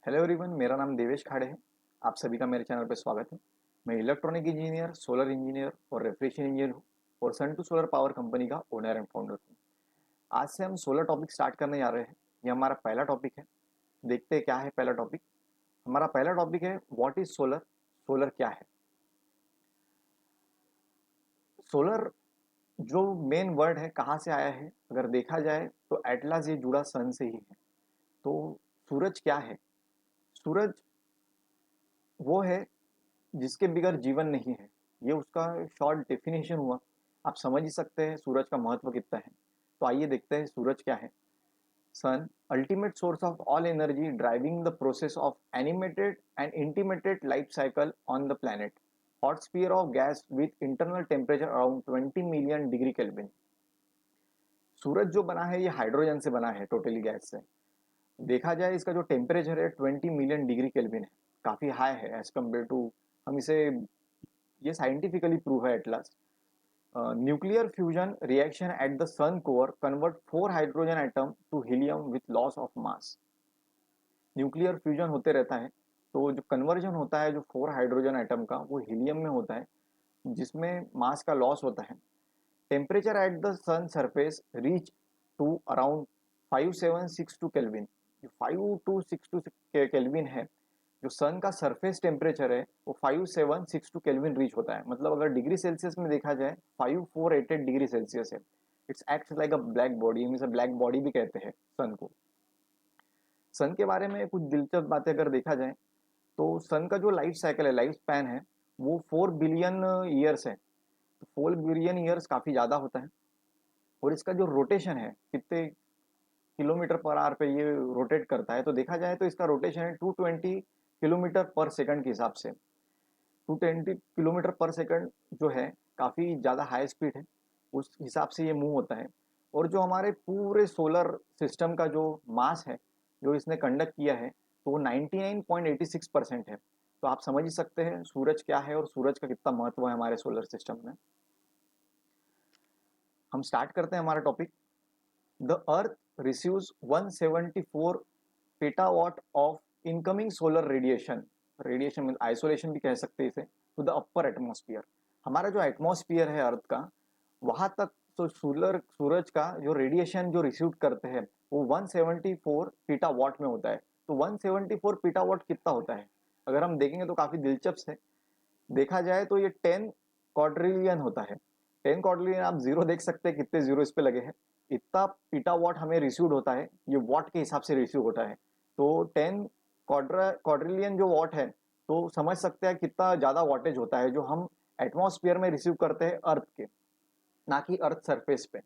Hello everyone, मेरा नाम देवेश खाड़े है। आप सभी का मेरे चैनल पर स्वागत है। मैं इलेक्ट्रॉनिक इंजीनियर, सोलर इंजीनियर और रेफ्रिजरेशन इंजीनियर हूँ और सन टू सोलर पावर कंपनी का ओनर एंड फाउंडर हूँ। आज से हम सोलर टॉपिक स्टार्ट करने जा रहे हैं। ये हमारा पहला टॉपिक है। देखते हैं क्या है पहला टॉपिक। हमारा पहला टॉपिक है व्हाट इज सोलर। सोलर क्या है? सोलर जो मेन वर्ड है कहाँ से आया है, अगर देखा जाए तो एटलास ये जुड़ा सन से ही है। तो सूरज क्या है? सूरज वो है जिसके बिगर जीवन नहीं है। ये उसका शॉर्ट डेफिनेशन हुआ। आप समझ ही सकते हैं सूरज का महत्व कितना है। तो आइए देखते हैं सूरज क्या है। Sun, ultimate source of all energy driving the process of animated and intimated life cycle on the planet. Hot sphere of gas with internal temperature around 20 million degree kelvin. सूरज जो बना है ये हाइड्रोजन से बना है, टोटली गैस से। देखा जाए इसका जो टेम्परेचर है 20 मिलियन डिग्री केल्विन है। काफी हाई है एज कम्पेयर टू, हम इसे, ये साइंटिफिकली प्रूव है at last. Nuclear fusion reaction at the sun core convert 4 hydrogen atom to helium with loss of mass. Nuclear fusion होते रहता है तो जो कन्वर्जन होता है जो 4 हाइड्रोजन एटम का वो हीलियम में होता है, जिसमें मास का लॉस होता है। Temperature at the sun surface reach to around 5762 kelvin. जो 5262 केल्विन है, जो सन का सरफेस टेम्परेचर है वो 5762 केल्विन रीच होता है। मतलब अगर डिग्री सेल्सियस में देखा जाए 5488 डिग्री सेल्सियस है। It's act like a black body, हम इसे ब्लैक बॉडी भी कहते हैं सन को। सन के बारे में कुछ दिलचस्प बातें अगर देखा जाए तो सन का जो लाइफ साइकिल है, लाइफ स्पैन है, वो 4 बिलियन ईयर्स है। तो 4 बिलियन ईयर्स काफी ज्यादा होता है। और इसका जो रोटेशन है, कितने किलोमीटर पर आवर पे ये रोटेट करता है, तो देखा जाए तो इसका रोटेशन है 220 किलोमीटर पर सेकंड के हिसाब से। 220 किलोमीटर पर सेकंड जो है काफी ज्यादा हाई स्पीड है। उस हिसाब से ये मूव होता है। और जो हमारे पूरे सोलर सिस्टम का जो मास है, जो इसने कंडक्ट किया है, तो वो 99.86% है। तो आप समझ ही सकते हैं सूरज क्या है और सूरज का कितना महत्व है हमारे सोलर सिस्टम में। हम स्टार्ट करते हैं हमारा topic. The earth receives 174 petawatt of incoming solar radiation. Radiation में आइसोलेशन भी कह सकते हैं इसे, टू द अपर एटमॉस्फेयर। हमारा जो एटमॉस्फेयर है अर्थ का, वहां तक तो सूरज का जो रेडिएशन जो रिसीव करते हैं वो 174 पीटावाट में होता है। तो 174 पीटावाट कितना होता है, अगर हम देखेंगे तो काफी दिलचस्प है। देखा जाए तो ये 10 क्वाड्रिलियन होता है। 10 क्वाड्रिलियन, आप जीरो देख सकते हैं कितने जीरो इस पे लगे हैं। इतना पीटा वॉट हमें रिसीव होता है, ये वॉट के हिसाब से रिसीव होता है। तो 10 क्वाड्रिलियन जो वॉट है, तो समझ सकते हैं कितना ज्यादा वॉटेज होता है जो हम एटमॉस्फेयर में रिसीव करते हैं अर्थ के, ना कि अर्थ सरफेस पे।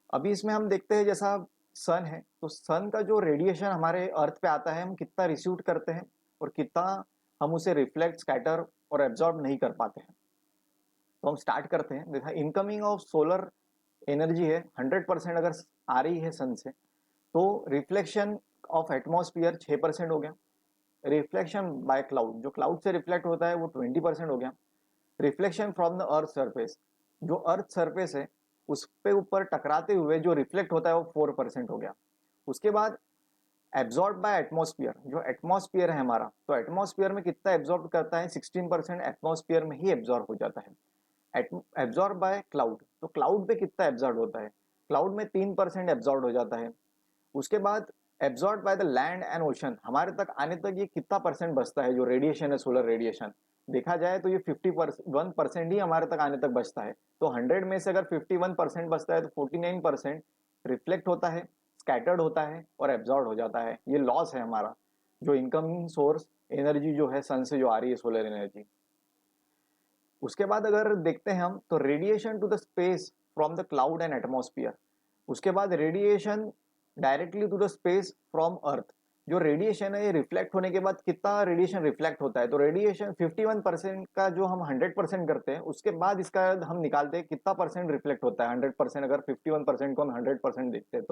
अभी इसमें हम देखते हैं जैसा सन है, तो सन का जो रेडिएशन हमारे अर्थ पे आता है हम कितना रिसीव करते हैं और कितना हम उसे रिफ्लेक्ट, स्कैटर और एब्जॉर्ब नहीं कर पाते हैं। तो हम स्टार्ट करते हैं। देखा, इनकमिंग ऑफ सोलर एनर्जी है 100% अगर आ रही है सन से, तो रिफ्लेक्शन ऑफ एटमॉस्फेयर 6% हो गया। रिफ्लेक्शन बाय क्लाउड, जो क्लाउड से रिफ्लेक्ट होता है वो 20% हो गया। Reflection from the earth surface, जो अर्थ सरफेस है उस पे ऊपर टकराते हुए जो रिफ्लेक्ट होता है वो 4% हो गया। उसके बाद एब्जॉर्ब बाय एटमॉस्फेयर, जो एटमॉस्फेयर है हमारा, तो एटमॉस्फेयर में कितना एब्जॉर्ब करता है, 16% एटमॉस्फेयर में ही एब्जॉर्ब हो जाता है। एब्जॉर्ब बाय क्लाउड, तो क्लाउड पे कितना एब्जॉर्ब होता है, क्लाउड में 3% एब्जॉर्ब हो जाता है। उसके बाद absorb by the land and ocean, हमारे तक आने तक ये कितना परसेंट बचता है, जो रेडिएशन है सोलर रेडिएशन, देखा जाए तो ये 51% ही हमारे तक आने तक बचता है। तो 100 में से अगर 51% बचता है तो 49% रिफ्लेक्ट होता है, स्कैटर्ड होता है और एब्जॉर्ब हो जाता है। ये लॉस है हमारा, जो इनकमिंग सोर्स एनर्जी जो है सन से जो आ रही है सोलर एनर्जी। उसके बाद अगर देखते हैं हम, तो radiation to the space from the cloud and atmosphere. उसके बाद radiation directly to the space from earth. जो रेडिएशन है ये रिफ्लेक्ट होने के बाद कितना रेडिएशन रिफ्लेक्ट होता है, तो रेडिएशन 51% का जो हम 100% करते हैं, उसके बाद इसका हम निकालते हैं कितना परसेंट रिफ्लेक्ट होता है 100%। अगर 51% को हम 100% देखते हैं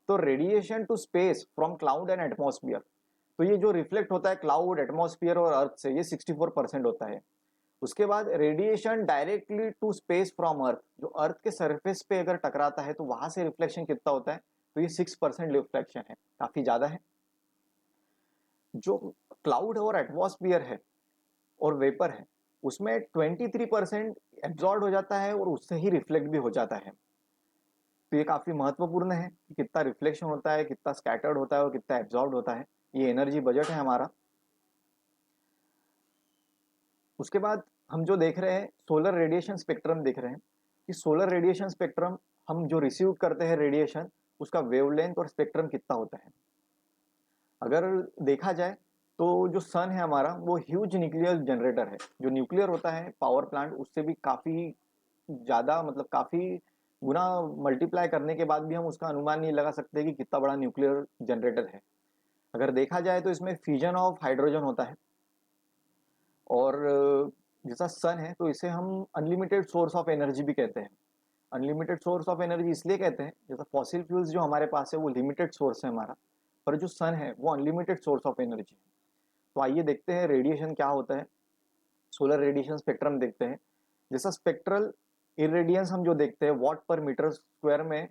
तो radiation to space from cloud and atmosphere, तो ये जो रिफ्लेक्ट होता है क्लाउड, एटमॉस्फेयर और अर्थ से, ये 64% होता है। उसके बाद radiation directly to space from earth, जो अर्थ के सरफेस पे अगर टकराता है तो वहां से रिफ्लेक्शन कितना होता है, तो ये 6% रिफ्लेक्शन है, काफी ज्यादा है। जो क्लाउड और एटमॉस्फियर है और वेपर है उसमें 23% एब्जॉर्ब हो जाता है और उससे ही रिफ्लेक्ट भी हो जाता है। तो ये काफी महत्वपूर्ण है कि कितना रिफ्लेक्शन होता है, कितना स्कैटर्ड होता है और कितना एब्जॉर्ब होता है। ये एनर्जी बजट है हमारा। उसके बाद हम जो देख रहे हैं सोलर रेडिएशन स्पेक्ट्रम देख रहे हैं कि सोलर रेडिएशन स्पेक्ट्रम हम जो रिसीव करते हैं रेडिएशन उसका वेवलेंथ और स्पेक्ट्रम कितना होता है। अगर देखा जाए तो जो सन है हमारा वो ह्यूज न्यूक्लियर जनरेटर है। जो न्यूक्लियर होता है पावर प्लांट उससे भी काफी ज्यादा मतलब काफी गुना मल्टीप्लाई करने के बाद भी हम उसका अनुमान नहीं लगा सकते कि कितना बड़ा न्यूक्लियर जनरेटर है। अगर देखा जाए तो इसमें फ्यूजन ऑफ हाइड्रोजन होता है और जैसा सन है तो इसे हम अनलिमिटेड सोर्स ऑफ एनर्जी भी कहते हैं। अनलिमिटेड सोर्स ऑफ एनर्जी इसलिए कहते हैं जैसा फॉसिल फ्यूल्स जो हमारे पास है वो लिमिटेड सोर्स है हमारा, पर जो सन है वो अनलिमिटेड सोर्स ऑफ एनर्जी है। तो आइए देखते हैं रेडिएशन क्या होता है। सोलर रेडिएशन स्पेक्ट्रम देखते हैं। जैसा स्पेक्ट्रल इरेडियंस हम जो देखते हैं वॉट पर मीटर स्क्वायर में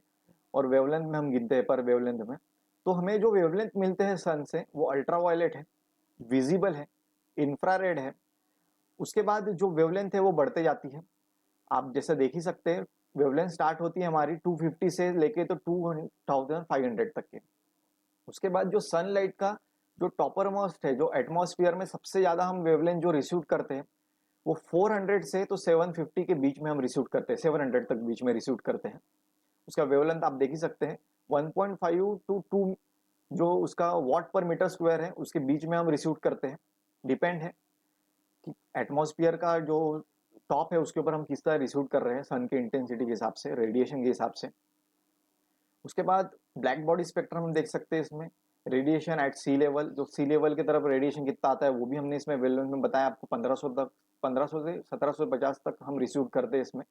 और वेवलेंथ में हम गिनते हैं पर वेवलेंथ में। तो हमें जो वेवलेंथ मिलते हैं सन से वो अल्ट्रावायलेट है, विजिबल है, इंफ्रारेड है। उसके बाद जो वेवलेंथ है वो बढ़ते जाती है। आप जैसे देख ही सकते हैं वेवलेंथ स्टार्ट होती है हमारी 250 से लेके तो 2500 तक के। उसके बाद जो सनलाइट का जो टॉपर मोस्ट है जो एटमॉस्फेयर में सबसे ज्यादा हम वेवलेंथ जो रिसीव करते हैं वो 400 से तो 750 के बीच में हम रिसीव करते हैं, 700 तक बीच में रिसीव करते हैं। उसका वेवलेंथ आप देख ही सकते हैं 1.5 टू 2 जो उसका वॉट पर मीटर स्क्वायर है उसके बीच में हम रिसीव करते हैं। डिपेंड है कि एटमॉस्फेयर का जो टॉप है उसके ऊपर हम किस तरह रिसीव कर रहे हैं सन के इंटेंसिटी के हिसाब से, रेडिएशन के हिसाब से। उसके बाद ब्लैक बॉडी स्पेक्ट्रम हम देख सकते हैं इसमें रेडिएशन एट सी लेवल, जो सी लेवल की तरफ रेडिएशन कितना आता है वो भी हमने इसमें वेवलेंथ में बताया आपको। 1500 तक, 1500 से 1750 तक हम रिसीव करते हैं इसमें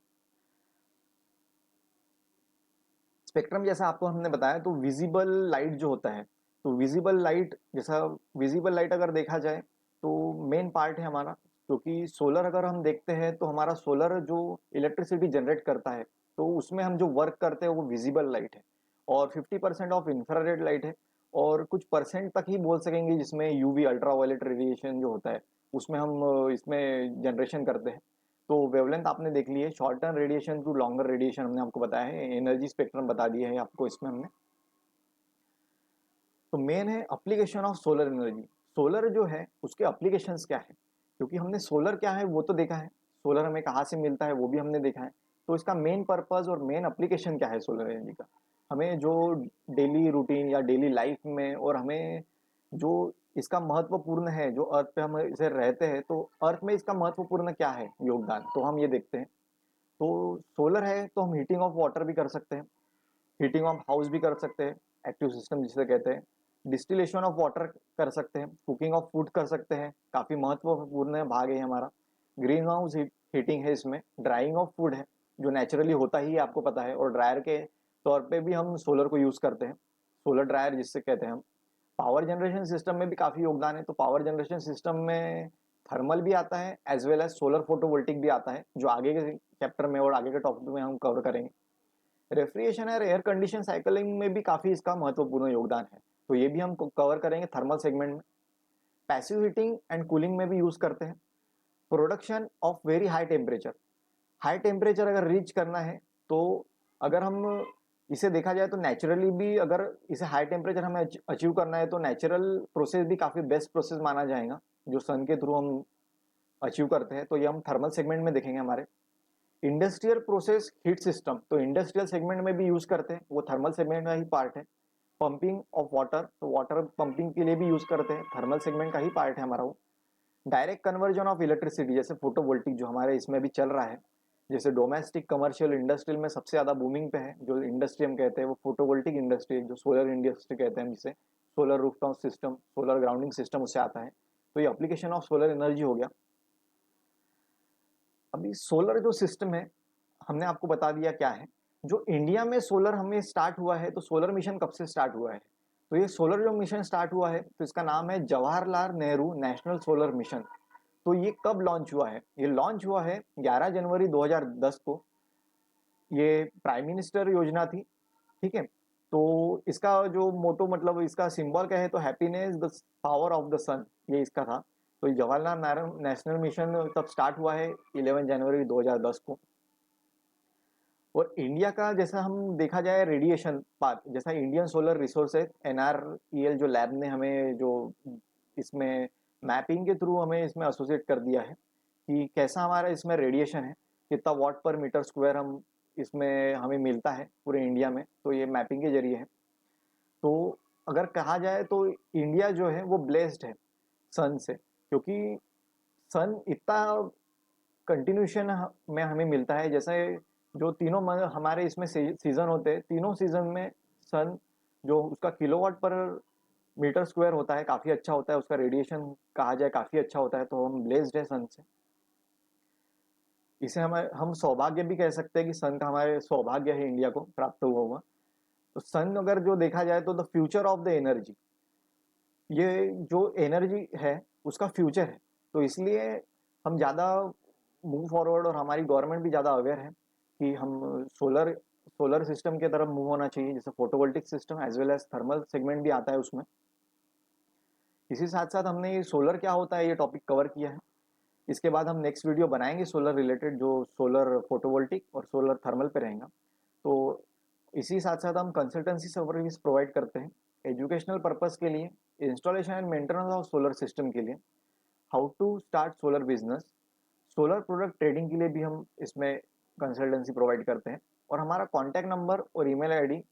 स्पेक्ट्रम। जैसा आपको हमने बताया तो विजिबल लाइट जो होता है, तो विजिबल लाइट जैसा विजिबल लाइट अगर देखा जाए तो मेन पार्ट है हमारा, क्योंकि सोलर अगर हम देखते हैं तो हमारा सोलर जो इलेक्ट्रिसिटी जनरेट करता है तो उसमें हम जो वर्क करते हैं वो विजिबल लाइट है और 50% ऑफ इंफ्रारेड लाइट है और कुछ परसेंट तक ही बोल सकेंगे जिसमें यूवी अल्ट्रावायलेट रेडिएशन जो होता है उसमें हम इसमें जनरेशन करते हैं। तो वेवलेंथ आपने देख ली है, short term radiation to longer radiation हमने आपको बताया है, एनर्जी स्पेक्ट्रम बता दिया है आपको इसमें हमने। तो मेन है application of solar energy. Solar जो है उसके एप्लीकेशंस क्या है, क्योंकि हमने सोलर क्या है वो तो देखा है, सोलर हमें कहाँ से मिलता है वो भी हमने देखा है। तो इसका मेन पर्पज और मेन एप्लीकेशन क्या है सोलर एनर्जी का, हमें जो डेली रूटीन या डेली लाइफ में और हमें जो इसका महत्वपूर्ण है जो अर्थ पे हम इसे रहते हैं तो अर्थ में इसका महत्वपूर्ण क्या है योगदान, तो हम ये देखते हैं। तो सोलर है तो हम हीटिंग ऑफ वाटर भी कर सकते हैं, हीटिंग ऑफ हाउस भी कर सकते हैं, एक्टिव सिस्टम जिसे कहते हैं, डिस्टिलेशन ऑफ वाटर कर सकते हैं, कुकिंग ऑफ फूड कर सकते हैं, काफी महत्वपूर्ण भाग है हमारा। ग्रीन हाउस हीटिंग है, इसमें ड्राइंग ऑफ फूड है जो नेचुरली होता ही है आपको पता है, और ड्रायर के तौर पे भी हम सोलर को यूज करते हैं, सोलर ड्रायर जिससे कहते हैं हम। पावर जनरेशन सिस्टम में भी काफी योगदान है, तो पावर जनरेशन सिस्टम में थर्मल भी आता है as well as solar photovoltaic भी आता है जो आगे के चैप्टर में और आगे के टॉपिक में हम कवर करेंगे। रेफ्रिजरेशन और एयर कंडीशन साइकिलिंग में भी काफी इसका महत्वपूर्ण योगदान है, तो ये भी हम कवर करेंगे थर्मल सेगमेंट में। पैसिव हीटिंग एंड कूलिंग में भी यूज करते हैं। Production of very high temperature, high temperature अगर रीच करना है तो अगर हम इसे देखा जाए तो नेचुरली भी अगर इसे हाई टेम्परेचर हमें अचीव करना है तो नेचुरल प्रोसेस भी काफी बेस्ट प्रोसेस माना जाएगा जो सन के थ्रू हम अचीव करते हैं, तो ये हम थर्मल सेगमेंट में देखेंगे हमारे। इंडस्ट्रियल प्रोसेस हीट सिस्टम तो इंडस्ट्रियल सेगमेंट में भी यूज करते हैं, वो थर्मल सेगमेंट का ही पार्ट है। पंपिंग ऑफ वाटर तो वाटर पंपिंग के लिए भी यूज करते हैं, थर्मल सेगमेंट का ही पार्ट है हमारा वो। डायरेक्ट कन्वर्जन ऑफ इलेक्ट्रिसिटी जैसे फोटोवोल्टिक जो हमारे इसमें भी चल रहा है, जैसे डोमेस्टिक कमर्शियल इंडस्ट्रियल में सबसे ज्यादा बूमिंग पे है जो इंडस्ट्री हम कहते हैं वो फोटोवोल्टिक इंडस्ट्री जो सोलर इंडस्ट्री कहते हैं, जिसे solar rooftop system solar grounding system उससे आता है। तो ये एप्लीकेशन ऑफ सोलर एनर्जी हो गया। अभी सोलर जो सिस्टम है हमने आपको बता दिया क्या है। जो इंडिया में सोलर हमें स्टार्ट हुआ है, तो सोलर मिशन कब से स्टार्ट हुआ है, तो ये सोलर जो मिशन स्टार्ट हुआ है तो इसका नाम है Jawaharlal Nehru national solar mission. तो ये कब लॉन्च हुआ है, ये लॉन्च हुआ है 11 जनवरी 2010 को। ये प्राइम मिनिस्टर योजना थी, ठीक है। तो इसका जो मोटो मतलब इसका सिंबल क्या है, तो happiness the power of the sun, ये इसका था। तो ये जवाहरलाल नेहरू नेशनल मिशन तब स्टार्ट हुआ है 11 जनवरी 2010 को। और इंडिया का जैसा हम देखा जाए रेडिएशन पाथ, जैसा इंडियन सोलर रिसोर्सेज NREL जो लैब ने हमें जो इसमें मैपिंग के थ्रू हमें इसमें एसोसिएट कर दिया है कि कैसा हमारा इसमें रेडिएशन है, कितना वॉट पर मीटर स्क्वायर हम इसमें हमें मिलता है पूरे इंडिया में, तो ये मैपिंग के जरिए है। तो अगर कहा जाए तो इंडिया जो है वो ब्लेस्ड है सन से, क्योंकि सन इतना कंटिन्यूशन में हमें मिलता है। जैसे जो तीनों हमारे इसमें सीजन होते हैं, तीनों सीजन में सन जो उसका किलोवाट पर मीटर स्क्वायर होता है काफ़ी अच्छा होता है, उसका रेडिएशन कहा जाए काफ़ी अच्छा होता है, तो हम ब्लेस्ड है सन से। इसे हम सौभाग्य भी कह सकते हैं कि सन का हमारे सौभाग्य है इंडिया को प्राप्त हुआ हुआ। तो सन अगर जो देखा जाए तो the future of the energy, ये जो एनर्जी है उसका फ्यूचर है। तो इसलिए हम ज़्यादा मूव फॉरवर्ड, और हमारी गवर्नमेंट भी ज़्यादा अवेयर है कि हम सोलर सोलर सिस्टम की तरफ मूव होना चाहिए, जैसे photovoltaic system as well as thermal segment भी आता है उसमें। इसी साथ साथ हमने ये सोलर क्या होता है ये टॉपिक कवर किया है। इसके बाद हम नेक्स्ट वीडियो बनाएंगे सोलर रिलेटेड, जो सोलर फोटोवोल्टिक और सोलर थर्मल पे रहेगा। तो इसी साथ साथ हम कंसल्टेंसी सर्विस प्रोवाइड करते हैं एजुकेशनल पर्पस के लिए, installation and maintenance of solar system के लिए, how to start solar business, solar product trading के लिए भी हम इसमें कंसल्टेंसी प्रोवाइड करते हैं। और हमारा कॉन्टैक्ट नंबर और ईमेल आईडी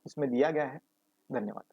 इसमें दिया गया है। धन्यवाद।